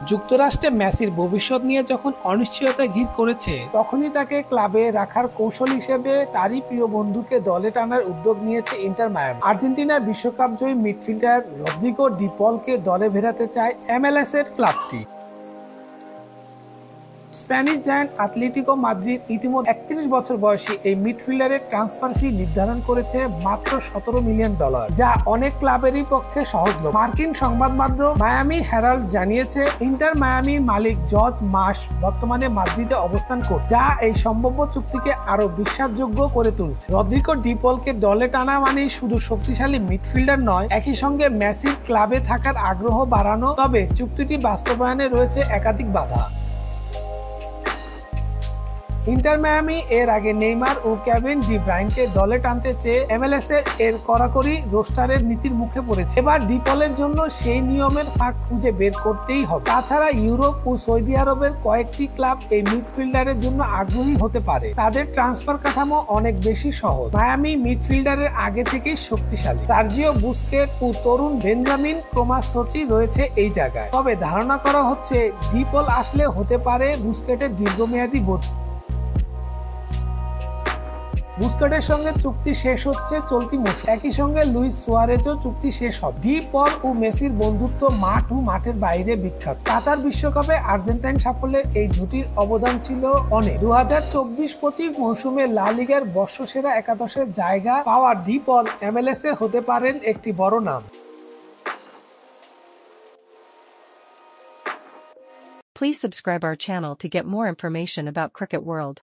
যুক্তরাষ্ট্রে মেসির ভবিষ্যৎ নিয়ে যখন অনিশ্চয়তা ঘির করেছে, তখনই তাকে ক্লাবে রাখার কৌশল হিসেবে তারই প্রিয় বন্ধুকে দলে টানার উদ্যোগ নিয়েছে ইন্টার মায়ামি। আর্জেন্টিনার বিশ্বকাপ জয়ী মিডফিল্ডার রদ্রিগো ডি পলকে দলে ফেরাতে চায় এমএলএস এর ক্লাবটি। স্প্যানিশ জায়ান্ট আতলেটিকো মাদ্রিদ ইতিমধ্যে ৩১ বছর বয়সী এই মিডফিল্ডারের ট্রান্সফার ফি নির্ধারণ করেছে মাত্র $১৭ মিলিয়ন, যা অনেক ক্লাবেরই পক্ষে সহজলভ্য। মার্কিন সংবাদ মাধ্যম মায়ামি হেরাল্ড জানিয়েছে, ইন্টার মায়ামির মালিক জর্জ মাস বর্তমানে মাদ্রিদে অবস্থান করছে, যা এই সম্ভাব্য চুক্তিকে আরো বিশ্বাসযোগ্য করে তুলছে। রদ্রিগো ডি পলকে দলে টানা মানেই শুধু শক্তিশালী মিডফিল্ডার নয়, একই সঙ্গে মেসির ক্লাবে থাকার আগ্রহ বাড়ানো। তবে চুক্তিটি বাস্তবায়নে রয়েছে একাধিক বাধা। ইন্টার মায়ামি এর আগে নেইমার ও কেভিন ডি ব্রাইনকে দলে টানতে চেয়ে এমএলএস এর কড়াকড়ি রোস্টারের নীতির মুখে পড়েছে। এবার ডি পলের জন্য সেই নিয়মের ফাঁক খুঁজে বের করতেই হবে। তাছাড়া ইউরোপ ও সৌদি আরবের কয়েকটি ক্লাব এই মিডফিল্ডারের জন্য আগ্রহী হতে পারে। তাদের ট্রান্সফার কাঠামো অনেক বেশি সহজ। মায়ামি মিডফিল্ডারের আগে থেকেই শক্তিশালী। সার্জিও বুস্কেট ও তরুণ বেঞ্জামিন ক্রোমাসোচি রয়েছে এই জায়গায়। তবে ধারণা করা হচ্ছে, ডি পল আসলে হতে পারে বুস্কেটের দীর্ঘমেয়াদী বদলি। বুস্কেটের সঙ্গে চুক্তি শেষ হচ্ছে চলতি মৌসুমে। একই সঙ্গে লুইস সুয়ারেজও চুক্তি শেষ হবে। ডি পল ও মেসির বন্ধুত্ব মাঠ ও মাঠের বাইরে বিখ্যাত। কাতার বিশ্বকাপে আর্জেন্টাইন সাফল্যের এই জুটির অবদান ছিল অনেক। 2024-25 মৌসুমে লা লিগার বর্ষসেরা একাদশের জায়গা পাওয়া ডি পল এমএলএস এ হতে পারেন একটি বড় নাম। Please subscribe our channel to get more information about Cricket World.